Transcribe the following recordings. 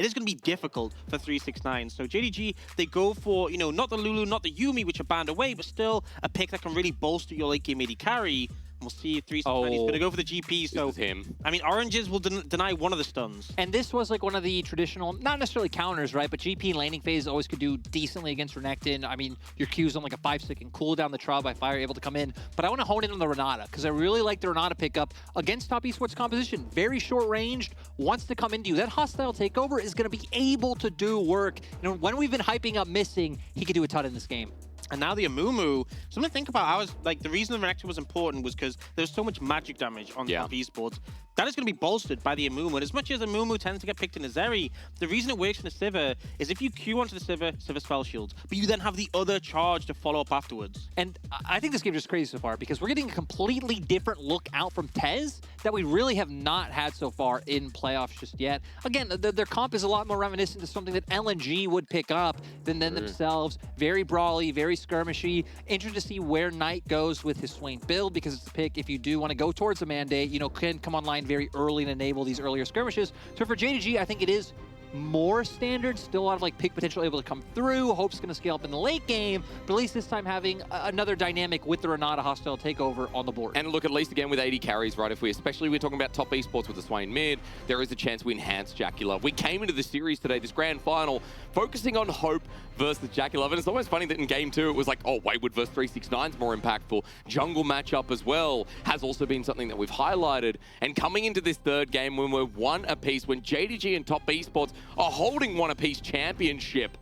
it is going to be difficult for 369. So JDG, they go for, not the Lulu, not the Yumi, which are banned away, but still a pick that can really bolster your late game AD carry. We'll see if 369 is going to go for the GP. So, this is him. I mean, Oranges will deny one of the stuns. And this was like one of the traditional, not necessarily counters, right? But GP laning phase always could do decently against Renekton. I mean, your Q's on like a 5-second cooldown, the trial by fire able to come in. But I want to hone in on the Renata, because I really like the Renata pickup against top esports composition. Very short ranged, wants to come into you. That hostile takeover is going to be able to do work. When we've been hyping up Missing, he could do a ton in this game. And now the Amumu, something to think about. The reason the Renekton was important was because there's so much magic damage on top esports. That is going to be bolstered by the Amumu. And as much as Amumu tends to get picked in a Zeri, the reason it works in the Sivir is if you Q onto the Sivir, Sivir spell shields, but you then have the other charge to follow up afterwards. And I think this game is just crazy so far because we're getting a completely different look out from TES that we really have not had so far in playoffs just yet. Again, their comp is a lot more reminiscent to something that LNG would pick up than themselves. Very brawly, very skirmishy. Interested to see where Knight goes with his Swain build because it's a pick if you do want to go towards a mandate, can come online very early and enable these earlier skirmishes. So for JDG, I think it is more standard, still a lot of pick potential able to come through. Hope's going to scale up in the late game, but at least this time having another dynamic with the Renata hostile takeover on the board. And look, at least again with 80 carries, right? Especially we're talking about top esports with the Swain mid, there is a chance we enhance Jackie-Love. We came into the series today, this grand final, focusing on Hope versus Jackie-Love, and it's almost funny that in game 2 it was like, oh, Wayward versus 369 is more impactful. Jungle matchup as well has also been something that we've highlighted. And coming into this third game when we're one apiece, when JDG and top esports are holding one apiece championship,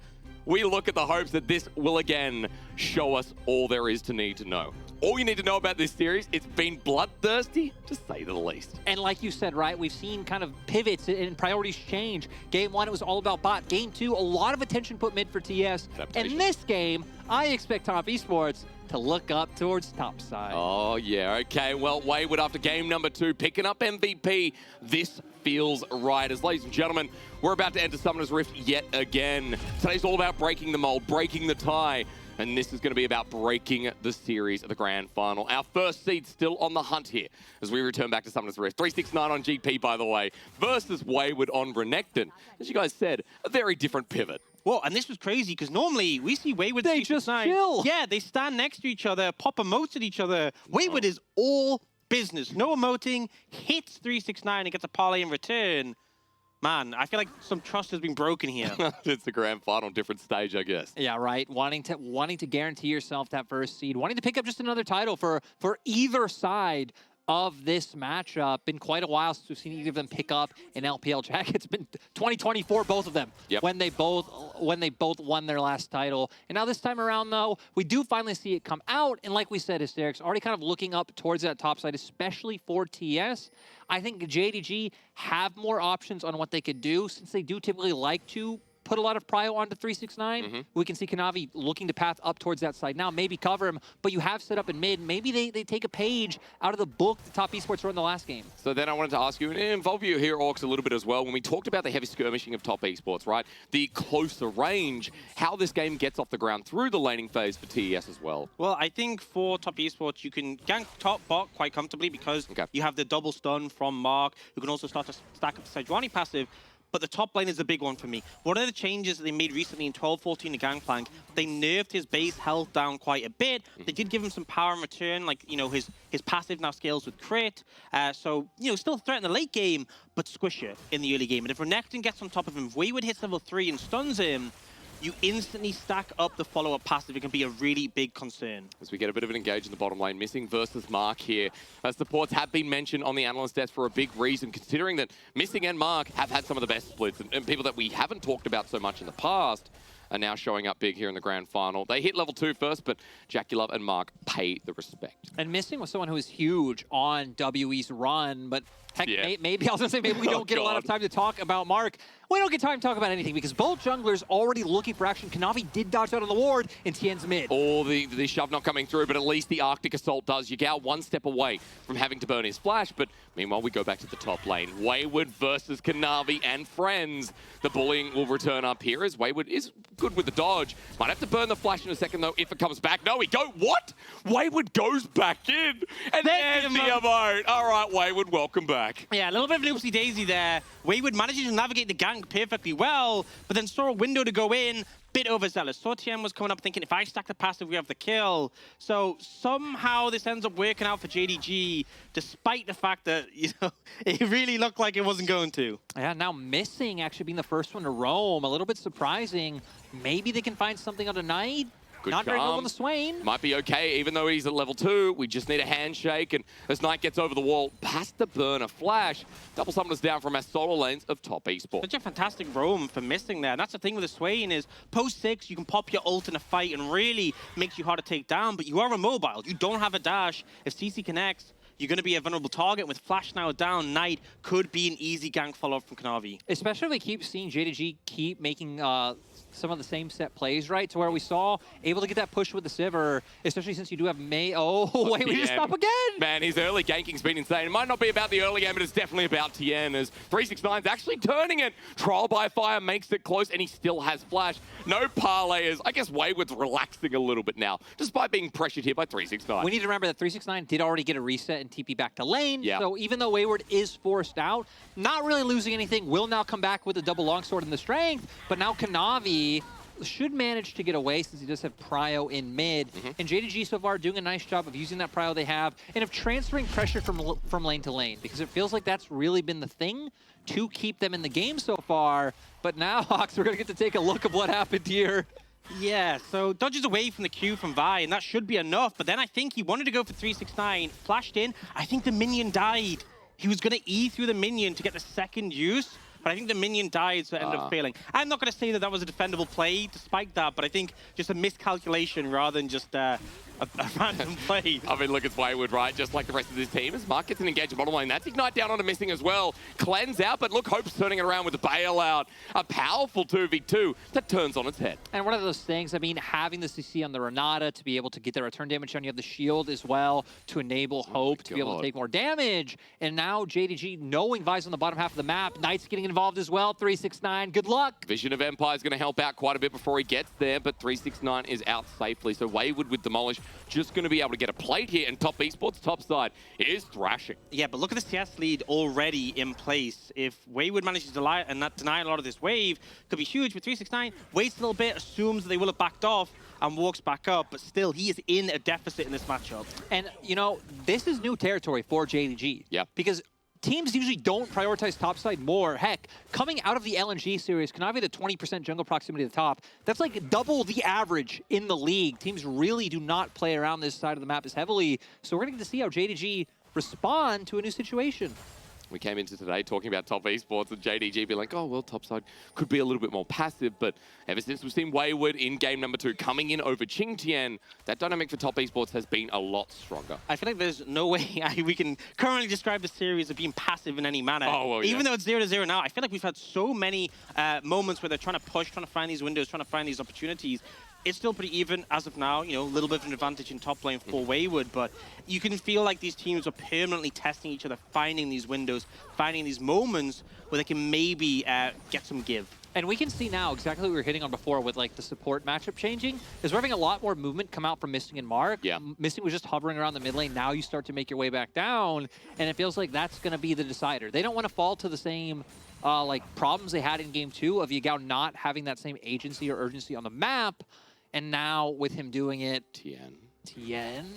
we look at the hopes that this will again show us all there is to need to know. All you need to know about this series, it's been bloodthirsty, to say the least. And like you said, right, we've seen kind of pivots and priorities change. Game 1, it was all about bot. Game 2, a lot of attention put mid for TES. And this game, I expect top esports to look up towards top side. Oh, yeah. Okay, well, Wayward after game number 2, picking up MVP. This feels right. As ladies and gentlemen, we're about to enter Summoner's Rift yet again. Today's all about breaking the mold, breaking the tie. And this is going to be about breaking the series of the grand final. Our first seed still on the hunt here as we return back to Summoner's Rift. 369 on GP, by the way, versus Wayward on Renekton. As you guys said, a very different pivot. Well, and this was crazy because normally we see Wayward. They just chill. Yeah, they stand next to each other, pop emotes at each other. Wayward is all business, no emoting, hits 369 and gets a parlay in return. Man, I feel like some trust has been broken here. It's the grand final, different stage, I guess. Yeah, right. Wanting to guarantee yourself that first seed, wanting to pick up just another title for either side of this matchup. Been quite a while since we've seen either of them pick up an LPL jacket. It's been 2024, both of them, when they both won their last title. And now this time around, though, we do finally see it come out. And like we said, Hysteric's already kind of looking up towards that top side, especially for TS. I think JDG have more options on what they could do since they do typically like to put a lot of prio onto 369. We can see Kanavi looking to path up towards that side now, maybe cover him, but you have set up in mid. Maybe they take a page out of the book the top esports were in the last game. So then I wanted to ask you, and involve you here, Orcs, a little bit as well, when we talked about the heavy skirmishing of top esports, right? The closer range, how this game gets off the ground through the laning phase for TES as well. Well, I think for top esports, you can gank top bot quite comfortably because you have the double stun from Mark. You can also start to stack up the Sejuani passive. But the top lane is the big one for me. One of the changes that they made recently in 12-14 to Gangplank, they nerfed his base health down quite a bit. They did give him some power in return, like, his passive now scales with crit. So, still a threat in the late game, but squisher in the early game. And if Renekton gets on top of him, if Wayward hits level 3 and stuns him, you instantly stack up the follow-up passive. It can be a really big concern. As we get a bit of an engage in the bottom lane, Missing versus Mark here. Supports have been mentioned on the analyst desk for a big reason, considering that Missing and Mark have had some of the best splits, and people that we haven't talked about so much in the past are now showing up big here in the grand final. They hit level 2 first, but Jackie-Love and Mark pay the respect. And Missing was someone who was huge on WE's run, but heck, maybe I was going to say maybe we don't get a lot of time to talk about Mark. We don't get time to talk about anything because both junglers already looking for action. Kanavi did dodge out on the ward in Tien's mid. Oh, the shove not coming through, but at least the Arctic Assault does. Yagao one step away from having to burn his flash, but meanwhile we go back to the top lane. Wayward versus Kanavi and friends. The bullying will return up here as Wayward is good with the dodge. Might have to burn the flash in a second though if it comes back. No, what? Wayward goes back in and there's the emote. All right, Wayward, welcome back. Yeah, a little bit of an oopsie daisy there. Wayward manages to navigate the gank gank perfectly well, but then saw a window to go in, bit overzealous. Saw TM was coming up thinking, if I stack the passive, we have the kill. So somehow this ends up working out for JDG, despite the fact that, you know, it really looked like it wasn't going to. Yeah, now missing actually being the first one to roam. A little bit surprising. Maybe they can find something on a Knight. Good Not very well charm. with the Swain. Might be okay, even though he's at level 2. We just need a handshake, and as Knight gets over the wall, has to burn a flash. Double summoners down from our solo lanes of top esports. Such a fantastic roam for missing there. And that's the thing with the Swain is post 6, you can pop your ult in a fight and really makes you hard to take down, but you are immobile. You don't have a dash. If CC connects, you're going to be a vulnerable target. With Flash now down, Knight could be an easy gank follow-up from Kanavi. Especially if we keep seeing JDG keep making some of the same set plays, right? To where we saw able to get that push with the Sivir, especially since you do have May. Oh, wait, we just stop again. Man, his early ganking's been insane. It might not be about the early game, but it's definitely about TN as 369's actually turning it. Trial by fire makes it close, and he still has flash. No parlayers. I guess Wayward's relaxing a little bit now, despite being pressured here by 369. We need to remember that 369 did already get a reset and TP back to lane. Yeah. So even though Wayward is forced out, not really losing anything, will now come back with a double longsword in the strength. But now Kanavi should manage to get away since he does have prio in mid. And JDG so far doing a nice job of using that prio they have and of transferring pressure from lane to lane, because it feels like that's really been the thing to keep them in the game so far. But now, Hawks, we're going to get to take a look of what happened here. Yeah, so dodges away from the Q from Vi, and that should be enough. But then I think he wanted to go for 369, flashed in. I think the minion died. He was going to E through the minion to get the second use, but I think the minion died, so it ended up failing. I'm not going to say that that was a defendable play despite that, but I think just a miscalculation rather than just a random play. I mean, look, it's Wayward, right? Just like the rest of this team. As Mark gets an engaged bottom lane, that's Ignite down on a missing as well. Cleanse out, but look, Hope's turning it around with the bailout. A powerful 2v2 that turns on its head. And one of those things, I mean, having the CC on the Renata to be able to get the return damage on, you have the shield as well to enable Hope to be able to take more damage. And now JDG, knowing Vi's on the bottom half of the map, Knight's getting involved as well. 369, good luck. Vision of Empire is going to help out quite a bit before he gets there, but 369 is out safely. So Wayward with Demolish just going to be able to get a plate here, and top esports top side is thrashing. Yeah, but look at the CS lead already in place. If Wayward manages to lie and not deny a lot of this wave, could be huge. But 369 waits a little bit, assumes that they will have backed off, and walks back up. But still, he is in a deficit in this matchup. And, you know, this is new territory for JDG. Yeah. Because teams usually don't prioritize topside more. Heck, coming out of the LNG series, Kanavi had a 20% jungle proximity to the top. That's like double the average in the league. Teams really do not play around this side of the map as heavily. So we're going to get to see how JDG respond to a new situation. We came into today talking about top esports and JDG being like, oh, well, topside could be a little bit more passive, but ever since we've seen Wayward in game number 2 coming in over Qingtian, that dynamic for top esports has been a lot stronger. I feel like there's no way we can currently describe the series as being passive in any manner. Oh, well, yeah. Even though it's 0-0 now, I feel like we've had so many moments where they're trying to push, trying to find these windows, trying to find these opportunities. It's still pretty even as of now, you know, a little bit of an advantage in top lane for Wayward, but you can feel like these teams are permanently testing each other, finding these windows, finding these moments where they can maybe get some give. And we can see now exactly what we were hitting on before with like the support matchup changing, is we're having a lot more movement come out from Missing and Mark. Yeah. Missing was just hovering around the mid lane. Now you start to make your way back down, and it feels like that's going to be the decider. They don't want to fall to the same like problems they had in game 2 of Yagao not having that same agency or urgency on the map. And now with him doing it, Tien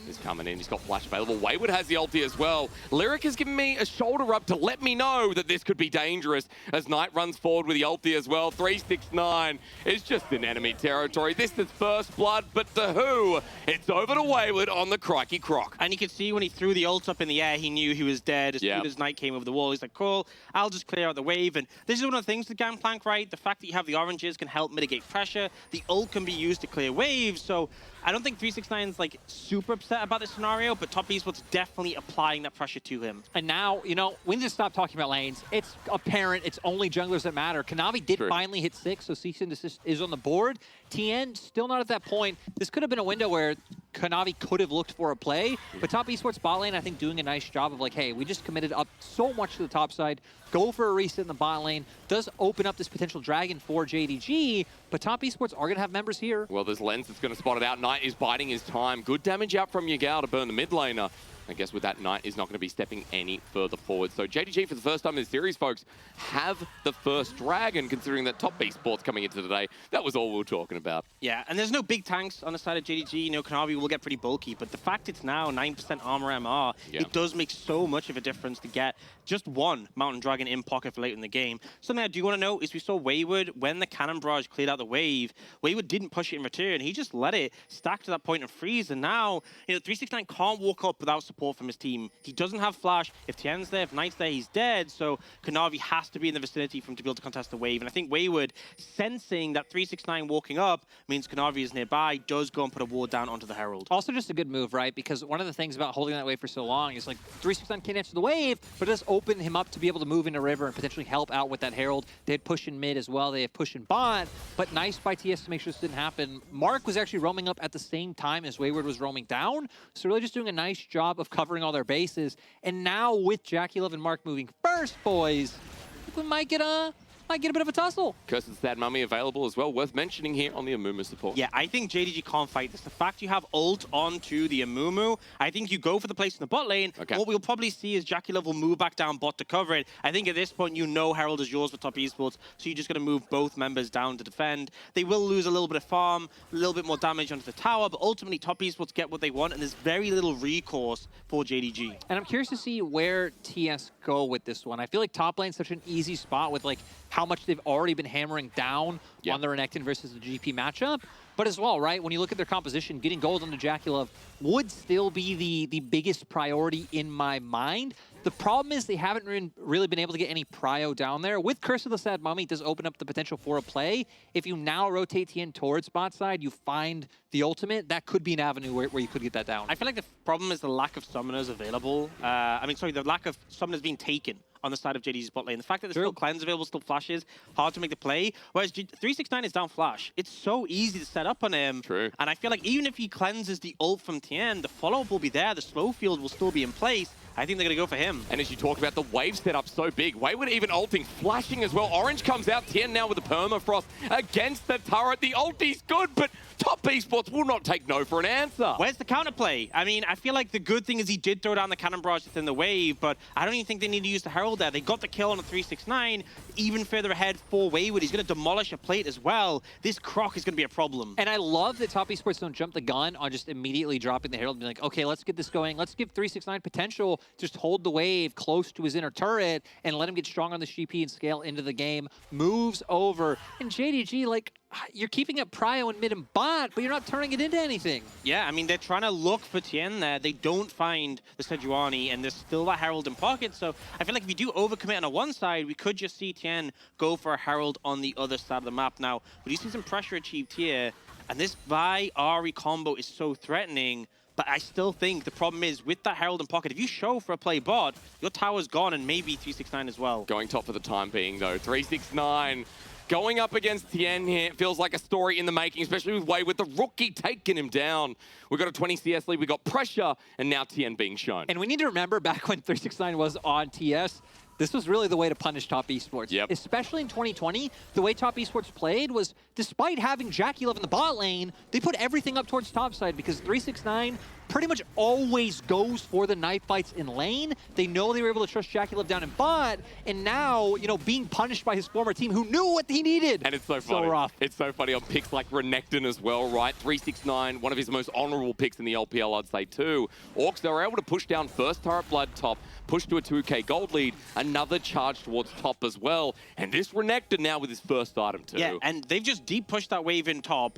is coming in. He's got flash available. Wayward has the ulti as well. Lyric has given me a shoulder rub to let me know that this could be dangerous as Knight runs forward with the ulti as well. 369 is just in enemy territory. This is first blood, but to who? It's over to Wayward on the crikey croc. And you could see when he threw the ult up in the air, he knew he was dead. As soon as Knight came over the wall, he's like, cool, I'll just clear out the wave. And this is one of the things with Gangplank, right? The fact that you have the oranges can help mitigate pressure. The ult can be used to clear waves. So I don't think 369 is like super upset about this scenario, but top esports definitely applying that pressure to him. And now, you know, we need to stop talking about lanes. It's apparent it's only junglers that matter. Kanavi did finally hit 6, so cease and desist is on the board. TN still not at that point. This could have been a window where Kanavi could have looked for a play, but top esports bot lane, I think, doing a nice job of like, hey, we just committed up so much to the top side. Go for a reset in the bot lane. Does open up this potential dragon for JDG, but top esports are going to have members here. Well, there's Lens that's going to spot it out. Knight is biding his time. Good damage out from Yagao to burn the mid laner. I guess with that, Knight is not going to be stepping any further forward. So JDG, for the first time in the series, folks, have the first dragon, considering that top esports coming into today. That was all we were talking about. Yeah, and there's no big tanks on the side of JDG. You know, Kanavi will get pretty bulky, but the fact it's now 9% armor MR, it does make so much of a difference to get just one Mountain Dragon in pocket for late in the game. Something I do want to note is we saw Wayward, when the Cannon Barrage cleared out the wave, Wayward didn't push it in return. He just let it stack to that point and freeze, and now, you know, 369 can't walk up without support from his team. He doesn't have flash. If Tien's there, if Knight's there, he's dead. So Kanavi has to be in the vicinity for him to be able to contest the wave. And I think Wayward, sensing that 369 walking up means Kanavi is nearby, does go and put a ward down onto the Herald. Also just a good move, right? Because one of the things about holding that wave for so long is like 369 can't answer the wave, but it does open him up to be able to move into river and potentially help out with that Herald. They had push in mid as well. They had push in bot, but nice by TS to make sure this didn't happen. Mark was actually roaming up at the same time as Wayward was roaming down. So really just doing a nice job of covering all their bases. And now with JackeyLove and Mark moving first, boys, I think we might get a bit of a tussle. Curse's Sad Mummy available as well, worth mentioning here on the Amumu support. Yeah, I think JDG can't fight this. The fact you have ult onto the Amumu, I think you go for the place in the bot lane. Okay. What we'll probably see is JackeyLove will move back down bot to cover it. I think at this point, you know Herald is yours for top esports, so you're just going to move both members down to defend. They will lose a little bit of farm, a little bit more damage onto the tower, but ultimately top esports get what they want, and there's very little recourse for JDG. And I'm curious to see where TS go with this one. I feel like top lane's such an easy spot with like how much they've already been hammering down on the Renekton versus the GP matchup. But as well, right, when you look at their composition, getting gold on the JackeyLove would still be the biggest priority in my mind. The problem is they haven't really been able to get any prio down there. With Curse of the Sad Mummy, it does open up the potential for a play. If you now rotate Tien towards bot side, you find the ultimate, that could be an avenue where you could get that down. I feel like the problem is the lack of summoners available. The lack of summoners being taken on the side of JDG's bot lane. The fact that there's still cleanse available, still flashes, hard to make the play. Whereas 369 is down flash. It's so easy to set up on him. True. And I feel like even if he cleanses the ult from Tien, the follow-up will be there, the slow field will still be in place. I think they're going to go for him. And as you talk about the wave setup so big, Wayward even ulting, flashing as well. Orange comes out, Tien now with the permafrost against the turret. The ulti's good, but top esports will not take no for an answer. Where's the counterplay? I mean, I feel like the good thing is he did throw down the cannon barrage within the wave, but I don't even think they need to use the Herald there. They got the kill on the 369, even further ahead for Wayward. He's going to demolish a plate as well. This Croc is going to be a problem. And I love that top esports don't jump the gun on just immediately dropping the Herald and be like, okay, let's get this going. Let's give 369 potential. Just hold the wave close to his inner turret and let him get strong on the GP and scale into the game. Moves over. And JDG, like, you're keeping up prio in mid and bot, but you're not turning it into anything. Yeah, I mean, they're trying to look for Tien there. They don't find the Sejuani, and there's still that Herald in pocket. So I feel like if you do overcommit on one side, we could just see Tien go for a Herald on the other side of the map. Now, we do see some pressure achieved here, and this Vi-Ahri combo is so threatening. But I still think the problem is with that Herald in pocket, if you show for a play bot, your tower's gone and maybe 369 as well. Going top for the time being, though. 369 going up against Tien here. It feels like a story in the making, especially with Wayward, the rookie taking him down. We got a 20 CS lead, we got pressure, and now Tien being shown. And we need to remember back when 369 was on TS, this was really the way to punish top esports. Yep. Especially in 2020, the way top esports played was, despite having JackeyLove in the bot lane, they put everything up towards top side because 369 pretty much always goes for the knife fights in lane. They know they were able to trust JackeyLove down in bot, and now, you know, being punished by his former team who knew what he needed. And it's so funny. So rough. It's so funny on picks like Renekton as well, right? 369, one of his most honorable picks in the LPL, I'd say, too. Orcs, they were able to push down first turret blood top, push to a 2k gold lead, another charge towards top as well. And this Renekton now with his first item, too. Yeah, and they've just deep pushed that wave in top.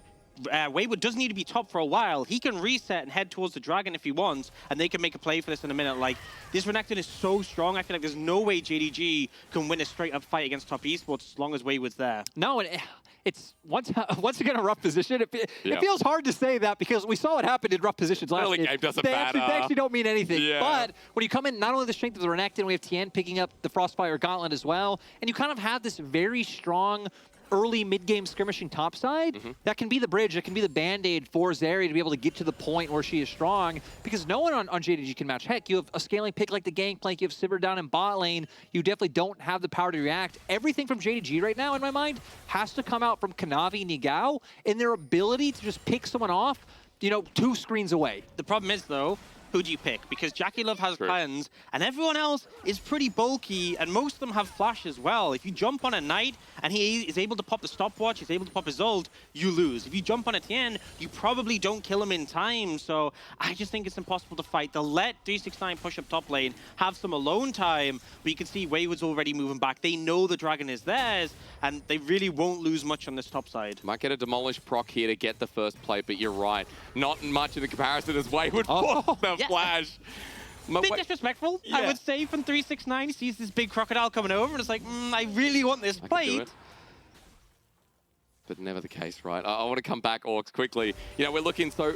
Wayward doesn't need to be top for a while. He can reset and head towards the dragon if he wants, and they can make a play for this in a minute. Like, this Renekton is so strong, I feel like there's no way JDG can win a straight-up fight against top esports as long as Wayward's there. No, it's once again a rough position. It feels hard to say that because we saw what happened in rough positions last Early year. game doesn't They matter. actually don't mean anything. Yeah. But when you come in, not only the strength of the Renekton, we have Tien picking up the Frostfire Gauntlet as well, and you kind of have this very strong early mid-game skirmishing topside, that can be the bridge, that can be the band-aid for Zeri to be able to get to the point where she is strong, because no one on JDG can match. Heck, you have a scaling pick like the Gangplank, you have Sivir down in bot lane, you definitely don't have the power to react. Everything from JDG right now, in my mind, has to come out from Kanavi, Nigao, and their ability to just pick someone off, you know, 2 screens away. The problem is, though, who do you pick? Because Jackie Love has True. cleanse, and everyone else is pretty bulky, and most of them have flash as well. If you jump on a Knight, and he is able to pop the stopwatch, he's able to pop his ult, you lose. If you jump on a Tien, you probably don't kill him in time, so I just think it's impossible to fight. They'll let 369 push up top lane, have some alone time, but you can see Wayward's already moving back. They know the dragon is theirs, and they really won't lose much on this top side. Might get a Demolish proc here to get the first play, but you're right. Not much in the comparison as Wayward for the yeah. flash. Bit disrespectful, I would say, from 369. He sees this big crocodile coming over, and it's like, I really want this plate. But never the case, right? I want to come back, Orcs, quickly. You know, we're looking so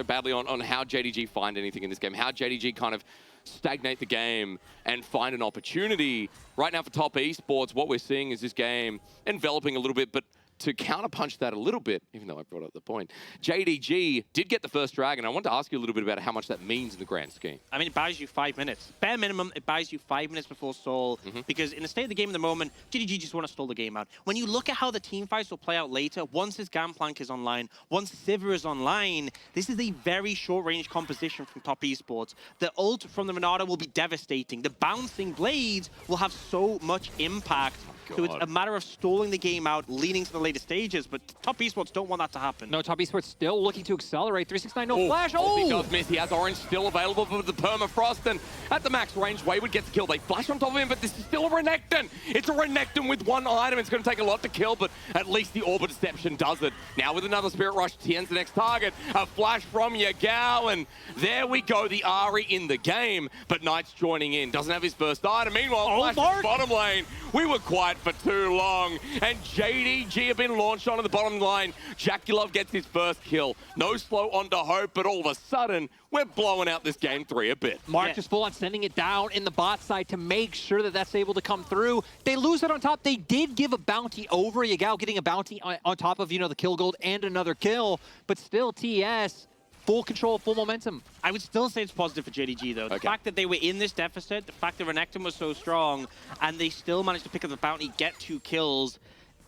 badly on how JDG find anything in this game, how JDG kind of stagnate the game and find an opportunity. Right now for top esports, what we're seeing is this game enveloping a little bit, but to counterpunch that a little bit, even though I brought up the point, JDG did get the first dragon. I want to ask you a little bit about how much that means in the grand scheme. I mean, it buys you 5 minutes. Bare minimum, it buys you 5 minutes before stall, because in the state of the game at the moment, JDG just want to stall the game out. When you look at how the team fights will play out later, once his Gangplank is online, once Sivir is online, this is a very short-range composition from top esports. The ult from the Renata will be devastating. The bouncing blades will have so much impact. So it's a matter of stalling the game out, leading to the later stages, but top esports don't want that to happen. No, top esports still looking to accelerate. 369, no flash. Oh! He does miss. He has orange still available for the permafrost, and at the max range, Wayward gets killed. They flash on top of him, but this is still a Renekton. It's a Renekton with one item. It's going to take a lot to kill, but at least the Orb of Deception does it. Now with another Spirit Rush, Tien's the next target. A flash from Yagao, and there we go. The Ahri in the game, but Knight's joining in. Doesn't have his first item. Meanwhile, flash to the bottom lane. We were quiet for too long, and JDG have been launched onto the bottom line. Jackie Love gets his first kill. No slow onto Hope, but all of a sudden, we're blowing out this game 3 a bit. Mark just full on sending it down in the bot side to make sure that that's able to come through. They lose it on top. They did give a bounty over. Yagao getting a bounty on top of, the kill gold and another kill, but still TES, full control, full momentum. I would still say it's positive for JDG, though. The fact that they were in this deficit, the fact that Renekton was so strong, and they still managed to pick up the bounty, get 2 kills,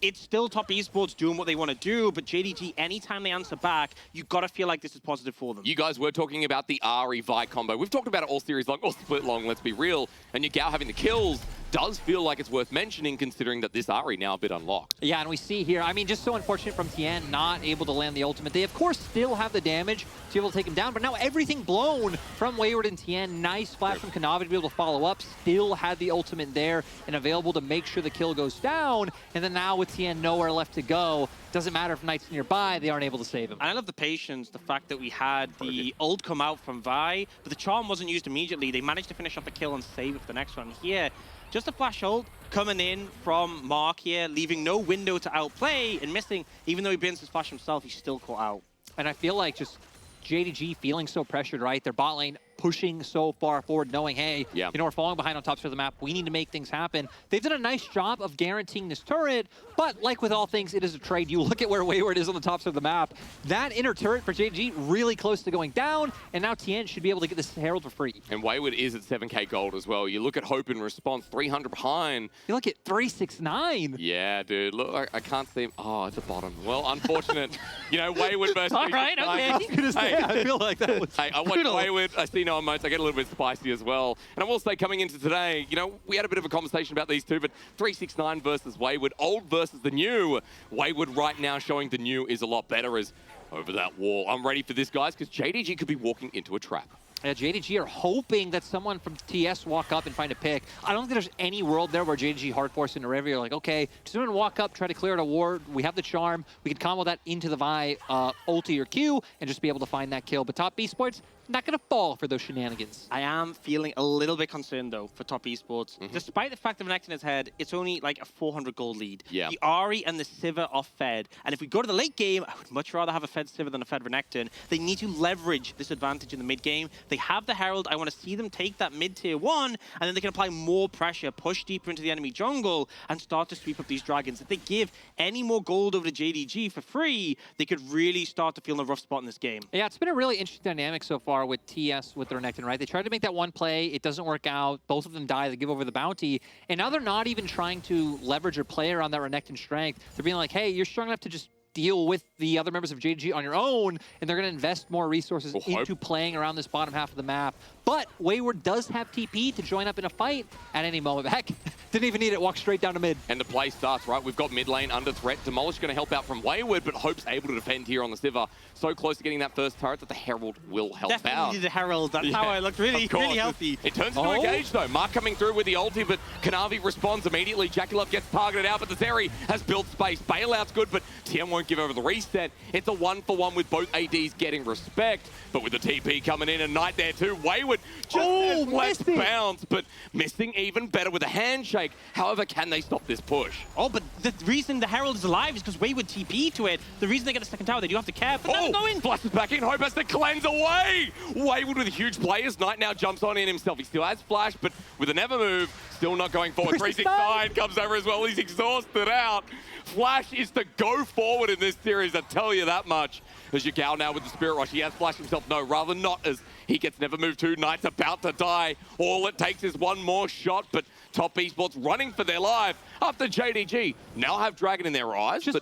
it's still top esports doing what they want to do, but JDG, anytime they answer back, you got to feel like this is positive for them. You guys were talking about the Ahri Vi combo. We've talked about it all series long, or split long, let's be real, and Yagao having the kills does feel like it's worth mentioning, considering that this Ahri now a bit unlocked. Yeah, and we see here, I mean, just so unfortunate from Tien not able to land the ultimate. They, of course, still have the damage to be able to take him down, but now everything blown from Wayward and Tien. Nice flash from Kanavi to be able to follow up. Still had the ultimate there and available to make sure the kill goes down. And then now with Tien nowhere left to go, doesn't matter if Knight's nearby, they aren't able to save him. And I love the patience, the fact that we had the ult come out from Vi, but the charm wasn't used immediately. They managed to finish off the kill and save it for the next one. Here, just a flash ult coming in from Mark here, leaving no window to outplay and missing. Even though he burns his flash himself, he's still caught out. And I feel like just JDG feeling so pressured, right? Their bot lane pushing so far forward, knowing, hey, we're falling behind on top of the map. We need to make things happen. They've done a nice job of guaranteeing this turret, but like with all things, it is a trade. You look at where Wayward is on the tops of the map. That inner turret for JDG really close to going down, and now Tien should be able to get this Herald for free. And Wayward is at 7k gold as well. You look at Hope in response, 300 behind. You look at 369. Yeah, dude. Look, I can't see him. Oh, at the bottom. Well, unfortunate. Wayward versus... All right, okay. I was gonna say, I feel like that was I watch Wayward. I see no emotes. I get a little bit spicy as well. And I will say, coming into today, we had a bit of a conversation about these two, but 369 versus Wayward, old versus the new. Wayward right now showing the new is a lot better as over that wall. I'm ready for this, guys, because JDG could be walking into a trap. Yeah, JDG are hoping that someone from TES walk up and find a pick. I don't think there's any world there where JDG hard force into River. You're like, okay, just going to walk up, try to clear it a ward. We have the charm. We can combo that into the Vi ulti or Q and just be able to find that kill. But top esports, not going to fall for those shenanigans. I am feeling a little bit concerned, though, for top esports. Despite the fact that Renekton is ahead, it's only like a 400 gold lead. Yeah. The Ahri and the Sivir are fed. And if we go to the late game, I would much rather have a fed Sivir than a fed Renekton. They need to leverage this advantage in the mid game. They have the Herald. I want to see them take that mid-tier 1, and then they can apply more pressure, push deeper into the enemy jungle, and start to sweep up these dragons. If they give any more gold over to JDG for free, they could really start to feel in a rough spot in this game. Yeah, it's been a really interesting dynamic so far with TES with the Renekton, right? They tried to make that one play. It doesn't work out. Both of them die. They give over the bounty. And now they're not even trying to leverage or play around that Renekton strength. They're being like, hey, you're strong enough to just deal with the other members of JDG on your own, and they're going to invest more resources into playing around this bottom half of the map. But Wayward does have TP to join up in a fight at any moment. Heck, didn't even need it, walk straight down to mid. And the play starts, right? We've got mid lane under threat. Demolish going to help out from Wayward, but Hope's able to defend here on the Sivir. So close to getting that first turret that the Herald will help out. Definitely the Herald. That's how I looked really healthy. It turns into engage though. Mark coming through with the ulti, but Kanavi responds immediately. JackeyLove gets targeted out, but the Zeri has built space. Bailout's good, but TM won't give over the reset. It's a 1-for-1 with both ADs getting respect, but with the TP coming in and Knight there too. Wayward just less bounce, but missing even better with a handshake. However, can they stop this push? Oh, but the reason the Herald is alive is because Wayward TP to it. The reason they get a second tower, they do have to care, but that's going. Flushes back in. Hope has to cleanse away. Wayward with huge players. Knight now jumps on in himself. He still has flash, but with a never move, still not going forward. 369 comes over as well. He's exhausted out. Flash is to go forward in this series, I tell you that much. As Yagao now with the Spirit Rush, he has flashed himself. No, rather not, as he gets never moved to. Knight's about to die. All it takes is one more shot, but Top Esports running for their life after JDG now have Dragon in their eyes. Just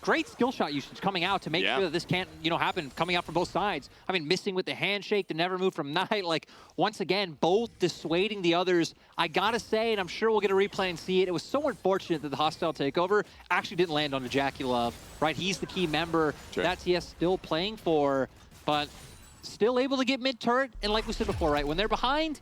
great skill shot usage coming out to make sure that this can't, happen, coming out from both sides. I mean, missing with the handshake, the never move from Knight, like, once again, both dissuading the others. I gotta say, and I'm sure we'll get a replay and see it was so unfortunate that the hostile takeover actually didn't land on the JackeyLove, right? He's the key member that TES still playing for, but still able to get mid turret, and like we said before, right, when they're behind,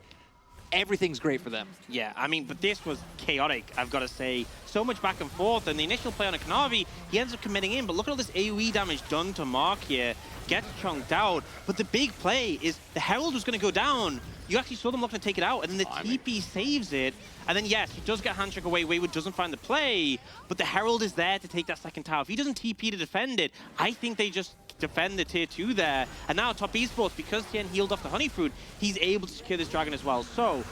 everything's great for them. Yeah, I mean, but this was chaotic, I've got to say. So much back and forth, and the initial play on a Kanavi, he ends up committing in, but look at all this AoE damage done to Mark here. Gets chunked out, but the big play is the Herald was going to go down. You actually saw them looking to take it out, and then the TP saves it. And then, yes, he does get handshake away. Wayward doesn't find the play, but the Herald is there to take that second tower. If he doesn't TP to defend it, I think they just defend the tier 2 there. And now Top Esports, because Tien healed off the Honey Fruit, he's able to secure this Dragon as well. So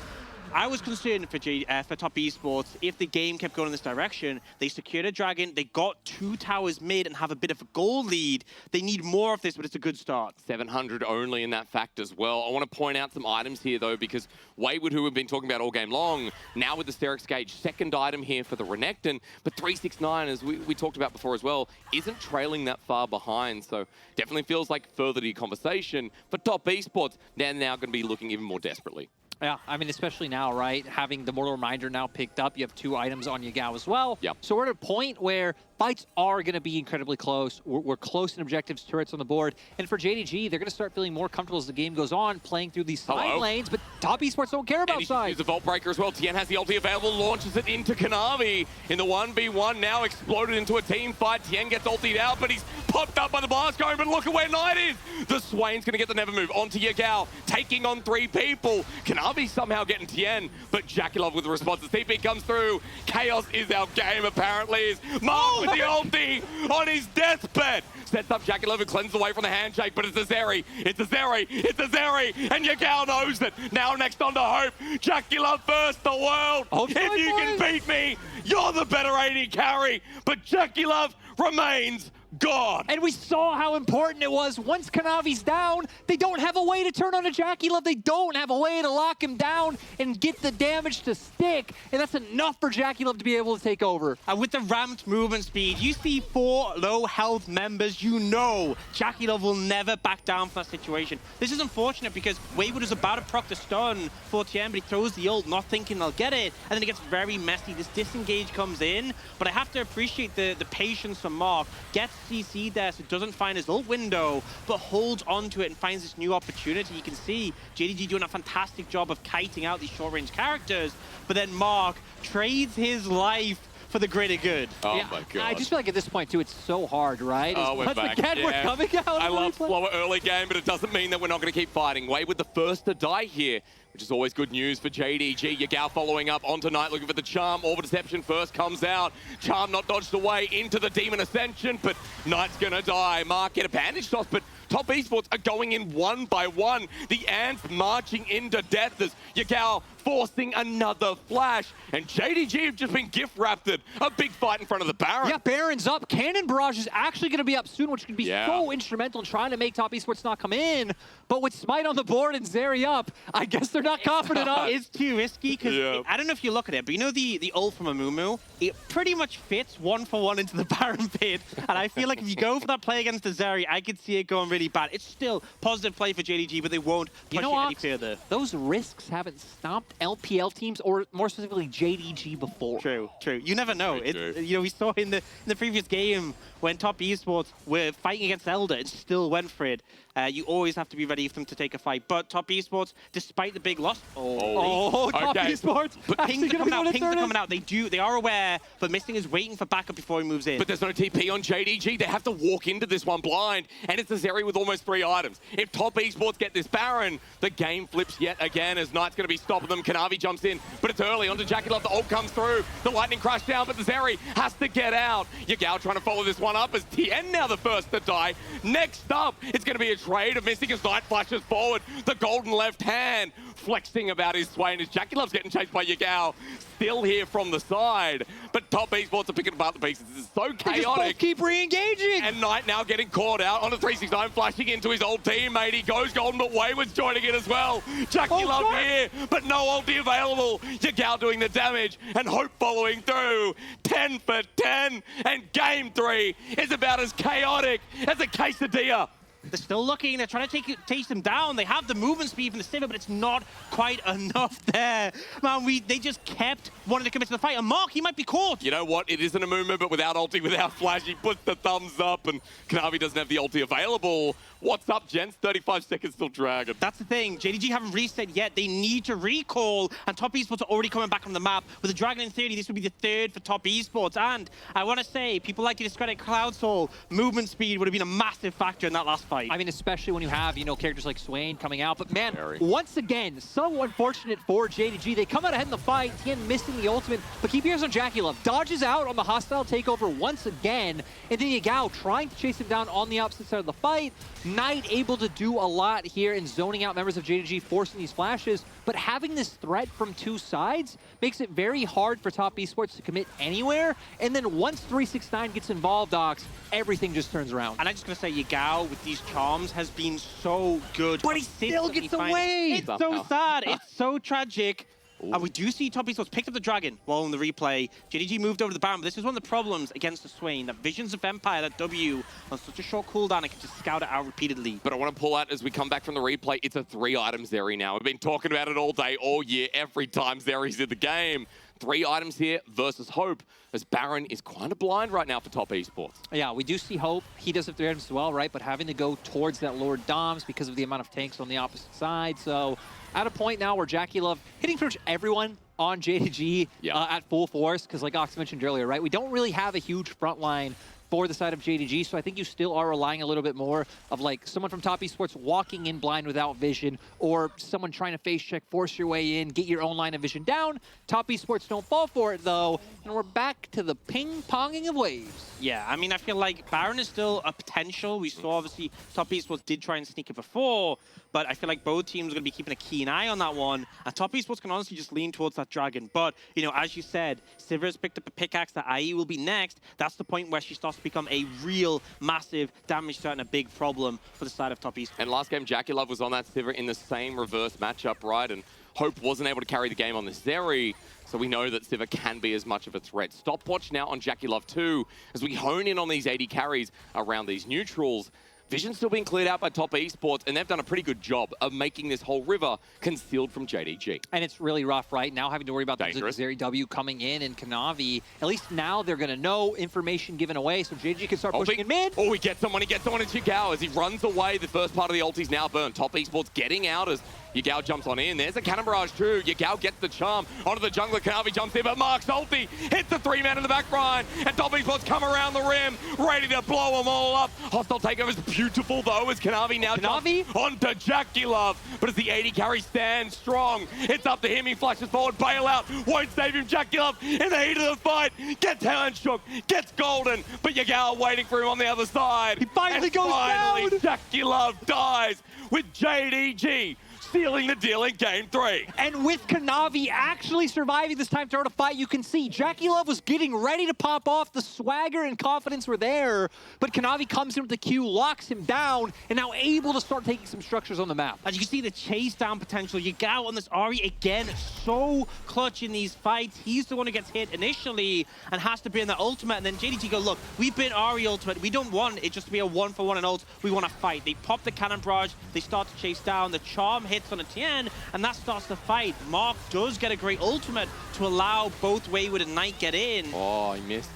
I was concerned for Top Esports if the game kept going in this direction. They secured a Dragon, they got 2 towers mid and have a bit of a gold lead. They need more of this, but it's a good start. 700 only in that fact as well. I want to point out some items here though, because Wayward, who we've been talking about all game long, now with the Sterix Gauge, second item here for the Renekton, but 369, as we talked about before as well, isn't trailing that far behind, so definitely feels like further to conversation. For Top Esports, they're now going to be looking even more desperately. Yeah, I mean, especially now, right? Having the Mortal Reminder now picked up, you have 2 items on Yagao as well. Yep. So we're at a point where fights are going to be incredibly close. We're close in objectives, turrets on the board. And for JDG, they're going to start feeling more comfortable as the game goes on, playing through these side lanes. But Top Esports don't care about sides. Use the Vault Breaker as well. Tien has the ulti available, launches it into Kanavi. In the 1v1, now exploded into a team fight. Tien gets ultied out, but he's popped up by the blast going, but look at where Knight is. The Swain's going to get the never move onto Yagao, taking on 3 people. Kanavi somehow getting Tien, but JackeyLove with the response. The TP comes through. Chaos is our game, apparently. Is Mark with the ulti on his deathbed. Sets up JackeyLove and cleanses away from the handshake, but it's a Zeri. It's a Zeri. It's a Zeri. And Yagao knows it. Now next on to Hope. JackeyLove first the world. If you can beat me, you're the better AD carry. But JackeyLove remains God. And we saw how important it was. Once Kanavi's down, they don't have a way to turn on a JackeyLove. They don't have a way to lock him down and get the damage to stick. And that's enough for JackeyLove to be able to take over. And with the ramped movement speed, you see 4 low health members, you know JackeyLove will never back down from that situation. This is unfortunate because Wayward is about to proc the stun for Tien, but he throws the ult, not thinking they'll get it. And then it gets very messy. This disengage comes in, but I have to appreciate the patience from Mark. Gets CC there, so doesn't find his ult window, but holds onto it and finds this new opportunity. You can see JDG doing a fantastic job of kiting out these short-range characters, but then Mark trades his life for the greater good. Oh my God. I just feel like at this point, too, it's so hard, right? Oh, we're back. Again, we're coming out. I love slower early game, but it doesn't mean that we're not going to keep fighting. Wayward the first to die here, which is always good news for JDG. Yagao following up onto Knight, looking for the Charm. Orb of Deception first comes out. Charm not dodged away into the Demon Ascension, but Knight's going to die. Mark get a bandage toss, but Top Esports are going in 1 by 1. The Ants marching into death as Yagao forcing another flash. And JDG have just been gift-wrapped a big fight in front of the Baron. Yeah, Baron's up. Cannon Barrage is actually going to be up soon, which could be so instrumental in trying to make Top Esports not come in. But with Smite on the board and Zeri up, I guess they're not confident enough. It's too risky because I don't know if you look at it, but you know the ult from Amumu? It pretty much fits 1-for-1 into the Baron pit. And I feel like if you go for that play against the Zeri, I could see it going really bad. It's still positive play for JDG, but they won't push it any further. Those risks haven't stopped LPL teams, or more specifically JDG, before. True. You never know. You know, we saw in the previous game when Top Esports were fighting against Elder and still went for it. You always have to be ready for them to take a fight. But Top Esports, despite the big loss, Top Esports. But pings are coming out. They are aware, but Missing is waiting for backup before he moves in. But there's no TP on JDG. They have to walk into this one blind, and it's a Zeri with almost 3 items. If Top Esports get this Baron, the game flips yet again as Knight's going to be stopping them. Kanavi jumps in, but it's early. Onto Jackie Love, the ult comes through. The lightning crash down, but the Zeri has to get out. Yagao trying to follow this one up as TN now the first to die. Next up, it's going to be a trade of Missing as Knight flashes forward. The golden left hand flexing about his Swain as Jackie Love's getting chased by Yagao. Still here from the side, but Top Esports are picking apart the pieces. This is so chaotic. Keep re-engaging. And Knight now getting caught out on a 369, flashing into his old teammate. He goes golden, but Wayward's joining in as well. Jackie Love here, but no ulti available. Yagao doing the damage, and Hope following through. 10 for 10, and game 3 is about as chaotic as a quesadilla. They're still looking. They're trying to chase them down. They have the movement speed from the Sivir, but it's not quite enough there. Man, they just kept wanting to commit to the fight. And Mark, he might be caught. You know what? It isn't a movement, but without ulti, without flash, he puts the thumbs up, and Kanavi doesn't have the ulti available. What's up, gents? 35 seconds till Dragon. That's the thing. JDG haven't reset yet. They need to recall, and Top Esports are already coming back on the map. With the Dragon in 30, this would be the 3rd for Top Esports. And I want to say, people like to discredit Cloud Soul. Movement speed would have been a massive factor in that last fight. I mean, especially when you have, characters like Swain coming out. But man, once again, so unfortunate for JDG. They come out ahead in the fight. TN missing the ultimate, but keep your ears on Jackie Love. Dodges out on the hostile takeover once again. And then Yagao trying to chase him down on the opposite side of the fight. Knight able to do a lot here in zoning out members of JDG, forcing these flashes. But having this threat from 2 sides makes it very hard for Top Esports to commit anywhere. And then once 369 gets involved, Ox, everything just turns around. And I'm just going to say, Yagao with these charms has been so good. But he still gets away. It's so sad. It's so tragic. And we do see Top Esports picked up the Dragon while in the replay. JDG moved over to the Baron, but this is one of the problems against the Swain. That Visions of Empire, that W, on such a short cooldown, it can just scout it out repeatedly. But I want to pull out as we come back from the replay, it's a 3-item Zeri now. We've been talking about it all day, all year, every time Zeri's in the game. 3 items here versus Hope, as Baron is kind of blind right now for Top Esports. Yeah, we do see Hope. He does have 3 items as well, right? But having to go towards that Lord Doms because of the amount of tanks on the opposite side. So at a point now where Jackie Love hitting pretty much everyone on JDG at full force, because like Ox mentioned earlier, right? We don't really have a huge front line for the side of JDG, so I think you still are relying a little bit more of like someone from Top Esports walking in blind without vision, or someone trying to face check, force your way in, get your own line of vision down. Top Esports don't fall for it though, and we're back to the ping-ponging of waves. Yeah, I mean, I feel like Baron is still a potential. We saw, obviously, Top Esports did try and sneak it before, but I feel like both teams are going to be keeping a keen eye on that one. And Top Esports can honestly just lean towards that Dragon. But, as you said, Sivir's picked up a pickaxe that IE will be next. That's the point where she starts to become a real massive damage threat and a big problem for the side of Top Esports. And last game, Jackie Love was on that Sivir in the same reverse matchup, right? And Hope wasn't able to carry the game on the Zeri, so we know that Sivir can be as much of a threat. Stopwatch now on Jackie Love too, as we hone in on these 80 carries around these neutrals. Vision's still being cleared out by Top Esports, and they've done a pretty good job of making this whole river concealed from JDG. And it's really rough, right? Now having to worry about the Zeri W coming in and Kanavi. At least now they're going to know information given away, so JDG can start pushing in mid. Oh, he gets someone in Yagao as he runs away. The first part of the ulti's now burned. Top Esports getting out as Yagao jumps on in. There's a Cannon Barrage too. Yagao gets the charm onto the jungler. Kanavi jumps in, but Mark's ulti hits the 3-man in the back line. And Top Esports come around the rim, ready to blow them all up. Hostile takeover is beautiful though, as Kanavi now jumps onto Jackie Love. But as the 80 carry stands strong, it's up to him. He flashes forward, bailout, won't save him. Jackie Love in the heat of the fight gets hand shook, gets golden, but Yagao waiting for him on the other side. He finally goes down. Jackie Love dies with JDG sealing the deal in Game 3. And with Kanavi actually surviving this time throw to fight, you can see Jackie Love was getting ready to pop off. The swagger and confidence were there, but Kanavi comes in with the Q, locks him down, and now able to start taking some structures on the map. As you can see, the chase down potential. You get out on this Ari again, so clutch in these fights. He's the one who gets hit initially and has to be in the ultimate, and then JDG go, look, we've been Ari ultimate. We don't want it just to be a 1-for-1 in ult. We want to fight. They pop the cannon barrage. They start to chase down. The charm hits on a TN, and that starts the fight. Mark does get a great ultimate to allow both Wayward and Knight get in. Oh, he missed.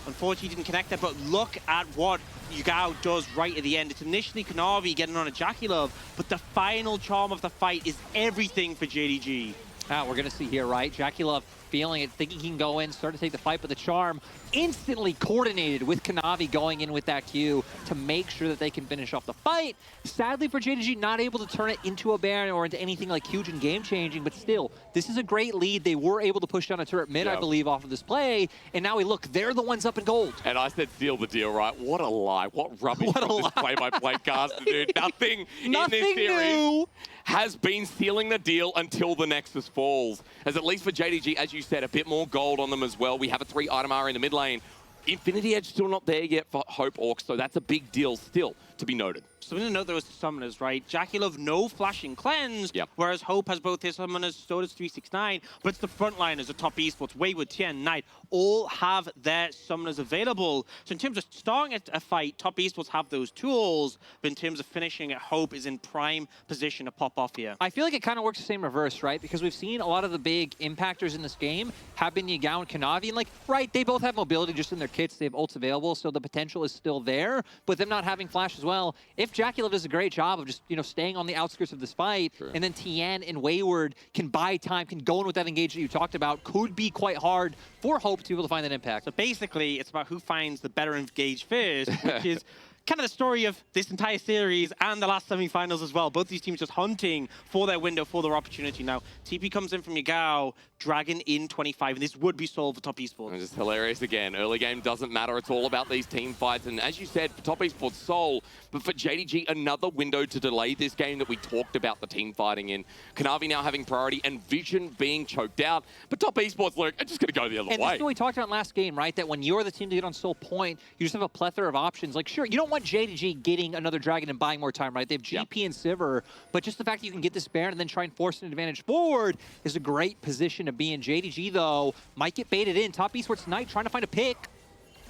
Unfortunately, he didn't connect there, but look at what Yugao does right at the end. It's initially Kanavi getting on a Jackie Love, but the final charm of the fight is everything for JDG. We're going to see here, right? Jackie Love feeling it, thinking he can go in, start to take the fight, but the charm instantly coordinated with Kanavi going in with that Q to make sure that they can finish off the fight. Sadly for JDG, not able to turn it into a Baron or into anything like huge and game-changing, but still, this is a great lead. They were able to push down a turret mid, I believe, off of this play, and now we look, they're the ones up in gold. And I said seal the deal, right? What a lie. What rubbish from this play-by-play caster, dude. Nothing in this series has been sealing the deal until the Nexus falls. As at least for JDG, as you said, a bit more gold on them as well. We have a 3-item R in the mid lane. Infinity Edge still not there yet for Hope Orcs, so that's a big deal still to be noted. Something to note there was the summoners, right? Jackie Love, no flashing cleanse, whereas Hope has both his summoners, so does 369, but it's the frontliners, the top esports, Wayward, Tien, Knight, all have their summoners available. So in terms of starting a fight, top esports have those tools, but in terms of finishing it, Hope is in prime position to pop off here. I feel like it kind of works the same reverse, right? Because we've seen a lot of the big impactors in this game have been Yagao and Kanavi, and like, right, they both have mobility just in their kits, they have ults available, so the potential is still there, but them not having flash as well. If Jackie Love does a great job of just, staying on the outskirts of this fight, and then Tien and Wayward can buy time, can go in with that engage that you talked about, could be quite hard for Hope to be able to find that impact. So basically, it's about who finds the better engage first, which is kind of the story of this entire series and the last semifinals as well. Both these teams just hunting for their window, for their opportunity. Now, TP comes in from Yagao, Dragon in 25, and this would be solved for top esports. It's just hilarious again. Early game doesn't matter. It's all about these team fights. And as you said, for top esports, Soul, but for JDG, another window to delay this game that we talked about the team fighting in. Kanavi now having priority and Vision being choked out. But top esports, look, are just going to go the other way. And this is what we talked about last game, right? That when you're the team to get on Soul Point, you just have a plethora of options. Like, sure, you don't want JDG getting another Dragon and buying more time, right? They have GP and Sivir, but just the fact that you can get this Baron and then try and force an advantage forward is a great position to be in. JDG, though, might get baited in. Top esports Knight trying to find a pick.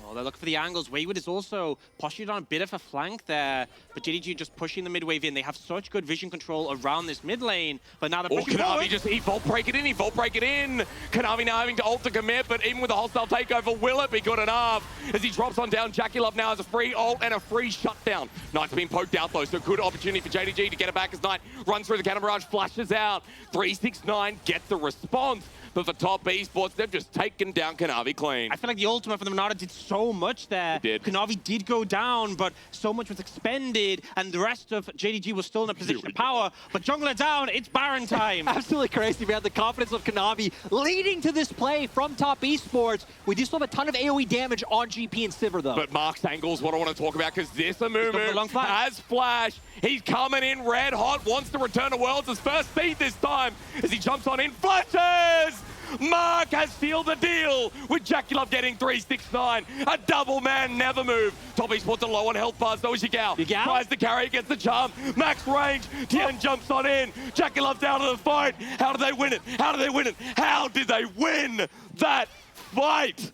Oh, they're looking for the angles. Wayward is also postured on a bit of a flank there, but JDG just pushing the mid wave in. They have such good vision control around this mid lane, but now they're pushing forward. Kanavi just, he vault break it in, Kanavi now having to ult to commit, but even with a hostile takeover, will it be good enough? As he drops on down, Jackie Love now has a free ult and a free shutdown. Knight's been poked out though, so good opportunity for JDG to get it back as Knight runs through the cannon barrage, flashes out. 369 gets the response. But for top esports, they've just taken down Kanavi clean. I feel like the ultimate for the Monada did so much there. It did. Kanavi did go down, but so much was expended, and the rest of JDG was still in a position of power. But jungler down, it's Baron time. Absolutely crazy, man. The confidence of Kanavi leading to this play from top esports. We do still have a ton of AoE damage on GP and Sivir, though. But Mark's angle is what I want to talk about, because this Amumu has flash. He's coming in red hot, wants to return to Worlds as first seed this time, as he jumps on in, flashes! Mark has sealed the deal with Jackie Love getting 369. A double man never move. Top esports are low on health bars, though is Yagao. Tries to carry against the charm. Max range. Tien jumps on in. Jackie Love's out of the fight. How do they win it? How do they win it? How did they win that fight?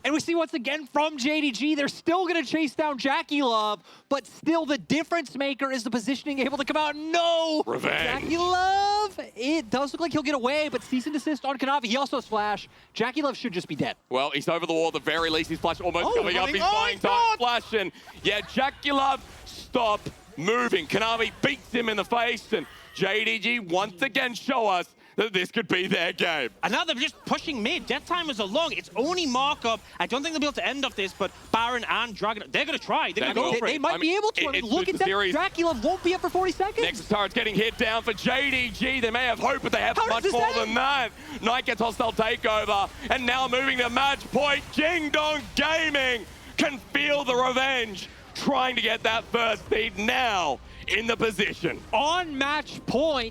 And we see once again from JDG, they're still going to chase down Jackie Love, but still the difference maker is the positioning able to come out. No! Revenge. Jackie Love, it does look like he'll get away, but cease and desist on Kanavi. He also has flash. Jackie Love should just be dead. Well, he's over the wall at the very least. He's flash almost coming up. He's buying time flash. And yeah, Jackie Love, stop moving. Kanavi beats him in the face, and JDG once again show us that this could be their game. And now they're just pushing mid. Death time is along. It's only markup. I don't think they'll be able to end off this, but Baron and Dragon, they're going to try. They're going to go for it. They might be able to. Look at that. Jackie Love won't be up for 40 seconds. Next turret's getting hit down for JDG. They may have hope, but they have much more than that. Knight gets hostile takeover, and now moving to match point. Jing Dong Gaming can feel the revenge, trying to get that first seed now in the position. On match point.